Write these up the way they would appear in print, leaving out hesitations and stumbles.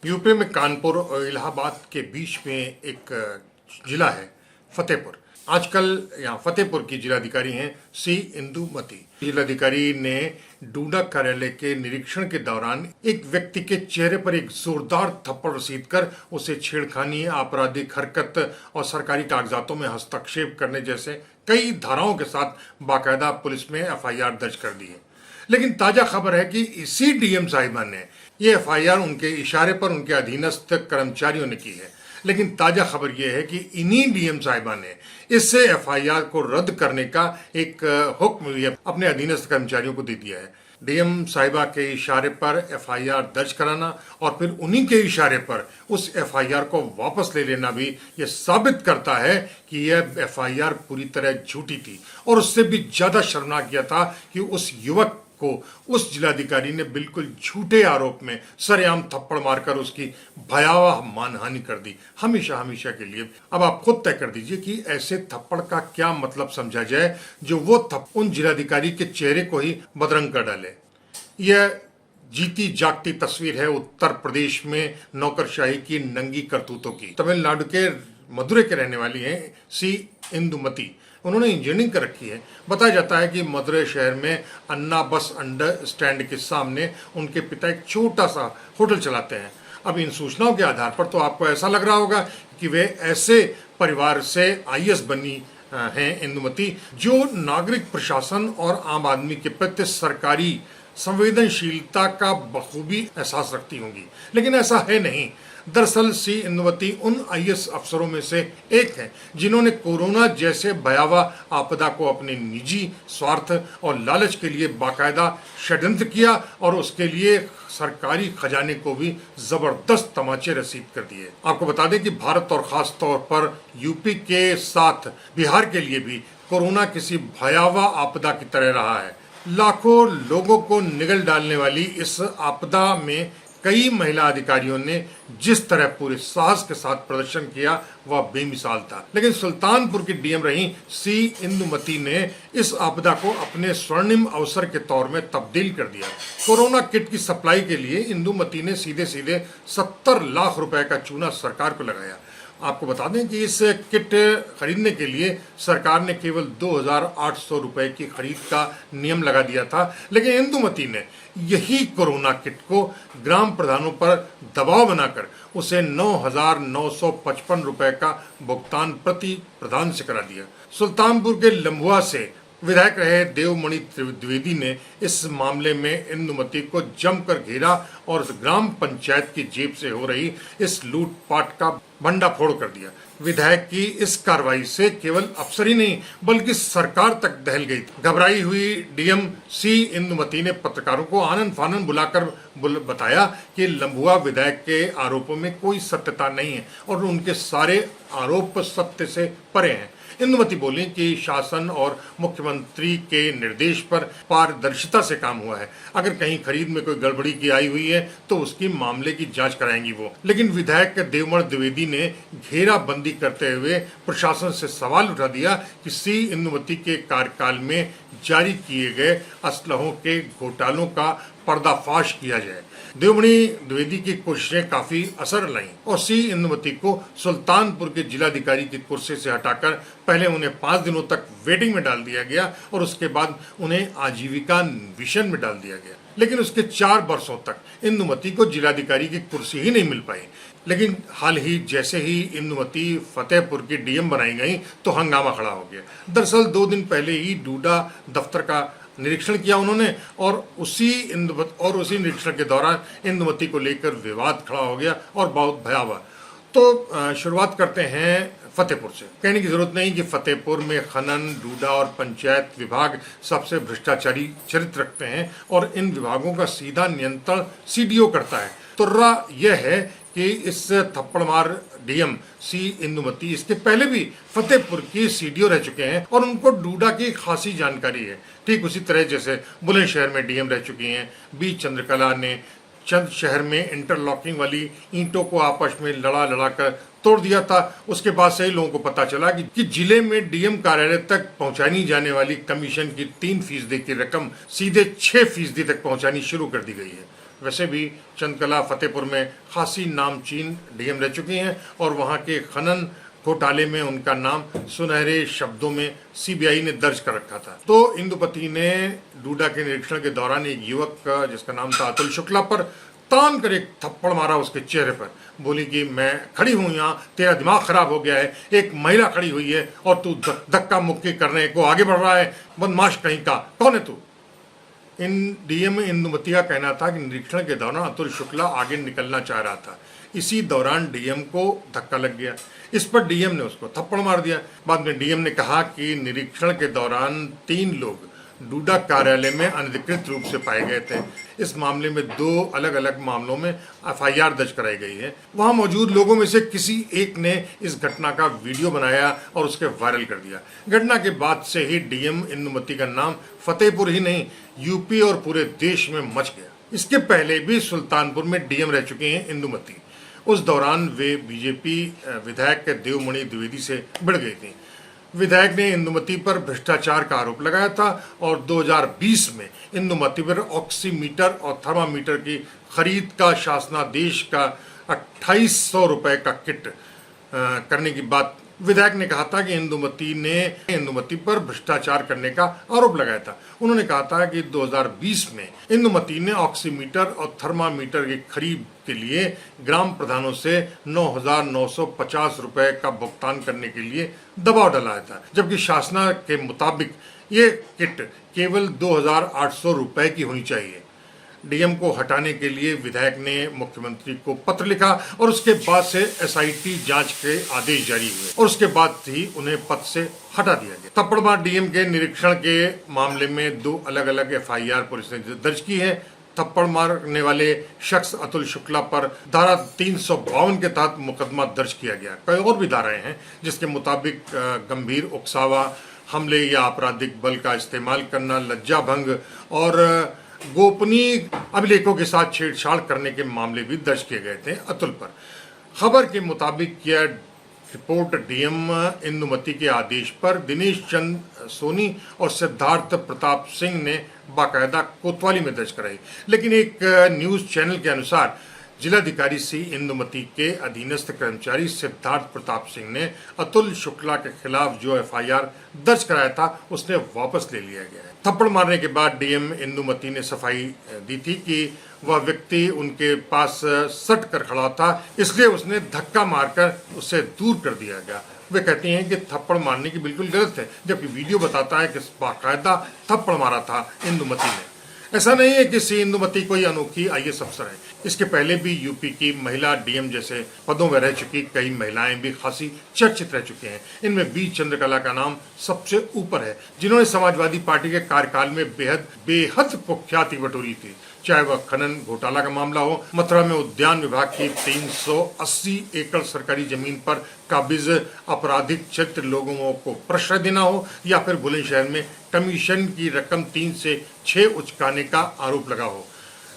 UP में कानपुर और इलाहाबाद के बीच में एक जिला है फतेहपुर। आजकल यहाँ फतेहपुर की जिलाधिकारी हैं सी इंदुमती। जिलाधिकारी ने डूडा कार्यालय के निरीक्षण के दौरान एक व्यक्ति के चेहरे पर एक जोरदार थप्पड़ रसीद कर उसे छेड़खानी, आपराधिक हरकत और सरकारी कागजातों में हस्तक्षेप करने जैसे कई धाराओं के साथ बाकायदा पुलिस में एफआईआर दर्ज कर दी है। लेकिन ताजा खबर है कि इसी डीएम साहिबा ने ये एफआईआर उनके इशारे पर उनके अधीनस्थ कर्मचारियों ने की है। लेकिन ताजा खबर यह है कि इन्हीं डीएम साहिबा ने इस एफआईआर को रद्द करने का एक हुक्म भी अपने अधीनस्थ कर्मचारियों को दे दिया है। डीएम साहिबा के इशारे पर एफआईआर दर्ज कराना और फिर उन्हीं के इशारे पर उस एफआईआर को वापस ले लेना भी ये साबित करता है कि यह एफआईआर पूरी तरह झूठी थी। और उससे भी ज्यादा शर्मनाक यह था कि उस युवक को उस जिलाधिकारी ने बिल्कुल झूठे आरोप में सरेआम थप्पड़ मारकर उसकी भयावह मानहानि कर दी, हमेशा हमेशा के लिए। अब आप खुद तय कर दीजिए कि ऐसे थप्पड़ का क्या मतलब समझा जाए जो वो उन जिलाधिकारी के चेहरे को ही बदरंग कर डाले। यह जीती जागती तस्वीर है उत्तर प्रदेश में नौकरशाही की नंगी करतूतों की। तमिलनाडु के मदुरै के रहने वाली हैं सी इंदुमती। उन्होंने इंजीनियरिंग कर रखी है। बताया जाता है कि मदुरै शहर में अन्ना बस अंडर स्टैंड के सामने उनके पिता एक छोटा सा होटल चलाते हैं। अब इन सूचनाओं के आधार पर तो आपको ऐसा लग रहा होगा कि वे ऐसे परिवार से आईएएस बनी हैं इंदुमती, जो नागरिक प्रशासन और आम आदमी के प्रति सरकारी संवेदनशीलता का बखूबी एहसास रखती होंगी। लेकिन ऐसा है नहीं। दरअसल सी इंदुमती उन आईएएस अफसरों में से एक हैं जिन्होंने कोरोना जैसे भयावह आपदा को अपने निजी स्वार्थ और लालच के लिए बाकायदा षड्यंत्र किया और उसके लिए सरकारी खजाने को भी जबरदस्त तमाचे रसीद कर दिए। आपको बता दें कि भारत और खास तौर पर यूपी के साथ बिहार के लिए भी कोरोना किसी भयावह आपदा की तरह रहा है। लाखों लोगों को निगल डालने वाली इस आपदा में कई महिला अधिकारियों ने जिस तरह पूरे साहस के साथ प्रदर्शन किया वह बेमिसाल था। लेकिन सुल्तानपुर की डीएम रही सी इंदुमती ने इस आपदा को अपने स्वर्णिम अवसर के तौर में तब्दील कर दिया। कोरोना किट की सप्लाई के लिए इंदुमती ने सीधे सीधे 70 लाख रुपए का चूना सरकार को लगाया। आपको बता दें कि इस किट खरीदने के लिए सरकार ने केवल 2,800 रुपए की खरीद का नियम लगा दिया था। लेकिन इंदुमती ने यही कोरोना किट को ग्राम प्रधानों पर दबाव बनाकर उसे 9,955 रुपए का भुगतान प्रति प्रधान से करा दिया। सुल्तानपुर के लम्बुआ से विधायक रहे देवमणि द्विवेदी ने इस मामले में इंदुमती को जमकर घेरा और ग्राम पंचायत की जेब से हो रही इस लूटपाट का भंडाफोड़ कर दिया। विधायक की इस कार्रवाई से केवल अफसर ही नहीं बल्कि सरकार तक दहल गई। घबराई हुई डीएम सी इंदुमती ने पत्रकारों को आनन फानन बुलाकर बताया कि लम्बुआ विधायक के आरोपों में कोई सत्यता नहीं है और उनके सारे आरोप सत्य से परे हैं। इंदुमती बोली कि शासन और मुख्यमंत्री के निर्देश पर पारदर्शिता से काम हुआ है। अगर कहीं खरीद में कोई गड़बड़ी की आई हुई है तो उसकी मामले की जांच कराएंगी वो। लेकिन विधायक देवमणि द्विवेदी ने घेराबंदी करते हुए प्रशासन से सवाल उठा दिया कि सी इंदुमती के कार्यकाल में जारी किए गए असलहों के घोटालों का पर्दाफाश किया जाए। देवमणि द्विवेदी की कोशिशें काफी असर लाई और सी इंदुमती को सुल्तानपुर के जिलाधिकारी की कुर्सी से हटाकर पहले उन्हें 5 दिनों तक वेटिंग में डाल दिया गया और उसके बाद उन्हें आजीविका मिशन में डाल दिया गया। लेकिन उसके 4 वर्षों तक इंदुमती को जिलाधिकारी की कुर्सी ही नहीं मिल पाई। लेकिन हाल ही जैसे ही इंदुमती फतेहपुर की डीएम बनाई गई तो हंगामा खड़ा हो गया। दरअसल 2 दिन पहले ही डूडा दफ्तर का निरीक्षण किया उन्होंने और उसी निरीक्षण के दौरान इंदुमती को लेकर विवाद खड़ा हो गया और बहुत भयावह। तो शुरुआत करते हैं फतेहपुर से। कहने की जरूरत नहीं कि फतेहपुर में खनन, डूडा और पंचायत विभाग सबसे भ्रष्टाचारी चरित्र रखते हैं और इन विभागों का सीधा नियंत्रण सीडीओ करता है। तुर्रा यह है कि इस थप्पड़मार डीएम सी इंदुमती इसके पहले भी फतेहपुर की सीडीओ रह चुके हैं और उनको डूडा की खासी जानकारी है। ठीक उसी तरह जैसे बुलंदशहर में डीएम रह चुकी हैं। बी चंद्रकला ने चंद शहर में इंटरलॉकिंग वाली ईंटों को आपस में लड़ा कर तोड़ दिया था। उसके बाद से ही लोगों को पता चला कि जिले में डीएम कार्यालय तक पहुंचानी जाने वाली कमीशन की 3% की रकम सीधे 6% तक पहुंचानी शुरू कर दी गई है। वैसे भी चंदकला फतेहपुर में खासी नामचीन डीएम रह चुकी हैं और वहां के खनन घोटाले में उनका नाम सुनहरे शब्दों में सीबीआई ने दर्ज कर रखा था। तो इंदुमती ने डूडा के निरीक्षण के दौरान एक युवक का जिसका नाम था अतुल शुक्ला पर तान कर एक थप्पड़ मारा उसके चेहरे पर। बोली कि मैं खड़ी हूं यहाँ, तेरा दिमाग खराब हो गया है, एक महिला खड़ी हुई है और तू धक्का मुक्की करने को आगे बढ़ रहा है, बदमाश कहीं का, कौन है तू? डीएम इंदुमती का कहना था कि निरीक्षण के दौरान अतुल शुक्ला आगे निकलना चाह रहा था, इसी दौरान डीएम को धक्का लग गया। इस पर डीएम ने उसको थप्पड़ मार दिया। बाद में डीएम ने कहा कि निरीक्षण के दौरान 3 लोग डूडा कार्यालय में अनधिकृत रूप से पाए गए थे। इस मामले में 2 अलग अलग मामलों में एफआईआर दर्ज कराई गई है। वहां मौजूद लोगों में से किसी एक ने इस घटना का वीडियो बनाया और उसके वायरल कर दिया। घटना के बाद से ही डीएम इंदुमती का नाम फतेहपुर ही नहीं यूपी और पूरे देश में मच गया। इसके पहले भी सुल्तानपुर में डीएम रह चुके हैं इंदुमती। उस दौरान वे बीजेपी विधायक देवमणि द्विवेदी से भिड़ गई थी। विधायक ने इंदुमती पर भ्रष्टाचार का आरोप लगाया था और 2020 में इंदुमती पर ऑक्सीमीटर और थर्मामीटर की खरीद का शासनादेश का 2800 रुपए का किट करने की बात विधायक ने कहा था कि इंदुमती पर भ्रष्टाचार करने का आरोप लगाया था। उन्होंने कहा था कि 2020 में इंदुमती ने ऑक्सीमीटर और थर्मामीटर की खरीद के लिए ग्राम प्रधानों से 9,950 रुपए का भुगतान करने के लिए दबाव डाला था, जबकि शासना के मुताबिक ये किट केवल 2,800 रुपए की होनी चाहिए। डीएम को हटाने के लिए विधायक ने मुख्यमंत्री को पत्र लिखा और उसके बाद से एसआईटी जांच के आदेश जारी हुए और उसके बाद ही उन्हें पद से हटा दिया गया। थप्पड़ मार डीएम के निरीक्षण के मामले में 2 अलग अलग एफआईआर पुलिस ने दर्ज की है। थप्पड़ मारने वाले शख्स अतुल शुक्ला पर धारा 352 के तहत मुकदमा दर्ज किया गया। कई और भी धाराएं हैं जिसके मुताबिक गंभीर उकसावा, हमले या आपराधिक बल का इस्तेमाल करना, लज्जा भंग और गोपनीय अभिलेखों के साथ छेड़छाड़ करने के मामले भी दर्ज किए गए थे अतुल पर। खबर के मुताबिक यह रिपोर्ट डीएम इंदुमती के आदेश पर दिनेश चंद सोनी और सिद्धार्थ प्रताप सिंह ने बाकायदा कोतवाली में दर्ज कराई। लेकिन एक न्यूज चैनल के अनुसार जिलाधिकारी सी इंदुमती के अधीनस्थ कर्मचारी सिद्धार्थ प्रताप सिंह ने अतुल शुक्ला के खिलाफ जो एफआईआर दर्ज कराया था उसने वापस ले लिया गया है। थप्पड़ मारने के बाद डीएम इंदुमती ने सफाई दी थी कि वह व्यक्ति उनके पास सट कर खड़ा था, इसलिए उसने धक्का मारकर उसे दूर कर दिया गया। वे कहती हैं कि थप्पड़ मारने की बिल्कुल गलत है, जबकि वीडियो बताता है कि बाकायदा थप्पड़ मारा था इंदुमती ने। ऐसा नहीं है कि सी इंदुमती कोई अनोखी आईएएस अफसर है। इसके पहले भी यूपी की महिला डीएम जैसे पदों में रह चुकी कई महिलाएं भी खासी चर्चित रह चुके हैं। इनमें बी चंद्रकला का नाम सबसे ऊपर है, जिन्होंने समाजवादी पार्टी के कार्यकाल में बेहद कुख्याति बटोरी थी। चाहे वह खनन घोटाला का मामला हो, मथुरा में उद्यान विभाग की 380 एकड़ सरकारी जमीन पर काबिज आपराधिक चरित्र लोगों को प्रश्रय देना हो, या फिर बुलंदशहर में कमीशन की रकम 3 से 6 उचकाने का आरोप लगा हो।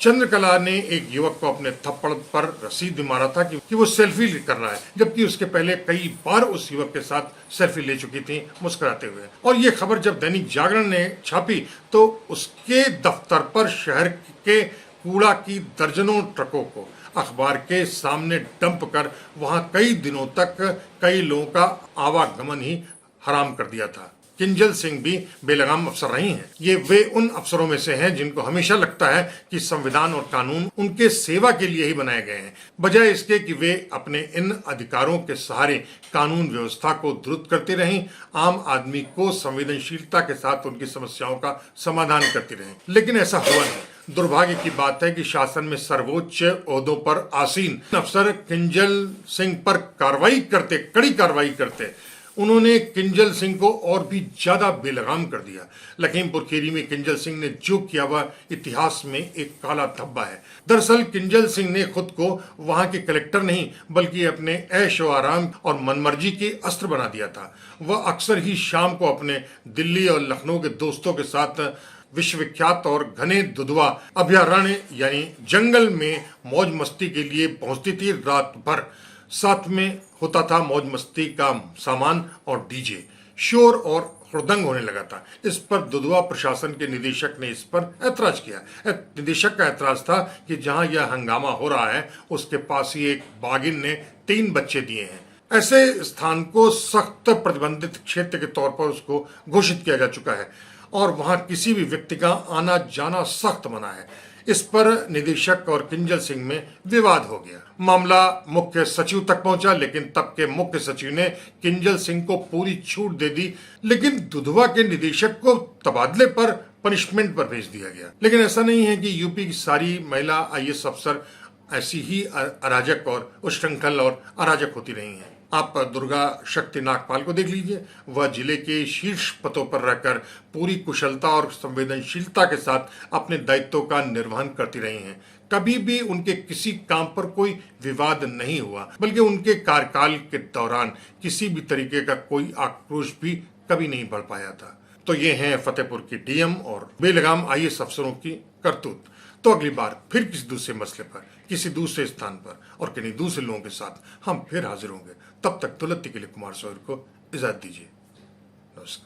चंद्रकला ने एक युवक को अपने थप्पड़ पर रसीद भी मारा था कि वो सेल्फी कर रहा है, जबकि उसके पहले कई बार उस युवक के साथ सेल्फी ले चुकी थी मुस्कुराते हुए। और ये खबर जब दैनिक जागरण ने छापी तो उसके दफ्तर पर शहर के कूड़ा की दर्जनों ट्रकों को अखबार के सामने डंप कर वहां कई दिनों तक कई लोगों का आवागमन ही हराम कर दिया था। किंजल सिंह भी बेलगाम अफसर रही हैं। ये वे उन अफसरों में से हैं जिनको हमेशा लगता है कि संविधान और कानून उनके सेवा के लिए ही बनाए गए हैं, बजाय इसके कि वे अपने इन अधिकारों के सहारे कानून व्यवस्था को दुरुस्त करते रहें, आम आदमी को संवेदनशीलता के साथ उनकी समस्याओं का समाधान करते रहें। लेकिन ऐसा हुआ नहीं। दुर्भाग्य की बात है कि शासन में सर्वोच्च ओहदों पर आसीन अफसर किंजल सिंह पर कड़ी कार्रवाई करते उन्होंने किंजल सिंह को और भी ज्यादा बेलगाम कर दिया। लखीमपुर खीरी में किंजल सिंह ने जो किया वह इतिहास में एक काला धब्बा है। दरअसल किंजल सिंह ने खुद को वहां के कलेक्टर नहीं बल्कि अपने ऐशो आराम और मनमर्जी के अस्त्र बना दिया था। वह अक्सर ही शाम को अपने दिल्ली और लखनऊ के दोस्तों के साथ विश्वविख्यात और घने दुधवा अभयारण्य यानी जंगल में मौज मस्ती के लिए पहुंचती थी। रात भर साथ में होता था मौज मस्ती का सामान और डीजे। शोर और हुड़दंग होने लगा था। इस पर दुधवा प्रशासन के निदेशक ने इस पर ऐतराज किया। निदेशक का ऐतराज था कि जहां यह हंगामा हो रहा है उसके पास ही एक बागिन ने 3 बच्चे दिए हैं। ऐसे स्थान को सख्त प्रतिबंधित क्षेत्र के तौर पर उसको घोषित किया जा चुका है और वहां किसी भी व्यक्ति का आना जाना सख्त मना है। इस पर निदेशक और किंजल सिंह में विवाद हो गया। मामला मुख्य सचिव तक पहुंचा, लेकिन तब के मुख्य सचिव ने किंजल सिंह को पूरी छूट दे दी, लेकिन दुधवा के निदेशक को तबादले पर पनिशमेंट पर भेज दिया गया। लेकिन ऐसा नहीं है कि यूपी की सारी महिला IAS अफसर ऐसी ही अराजक और उच्छृंखल और अराजक होती रही हैं। आप दुर्गा शक्ति नागपाल को देख लीजिए, वह जिले के शीर्ष पदों पर रहकर पूरी कुशलता और संवेदनशीलता के साथ अपने दायित्वों का निर्वहन करती रही हैं। कभी भी उनके किसी काम पर कोई विवाद नहीं हुआ, बल्कि उनके कार्यकाल के दौरान किसी भी तरीके का कोई आक्रोश भी कभी नहीं बढ़ पाया था। तो ये हैं फतेहपुर की DM और बेलगाम IAS अफसरों की करतूत। तो अगली बार फिर किसी दूसरे मसले पर, किसी दूसरे स्थान पर और किन्हीं दूसरे लोगों के साथ हम फिर हाजिर होंगे। तब तक तुलती के लिए कुमार सौर को इजाजत दीजिए। नमस्कार।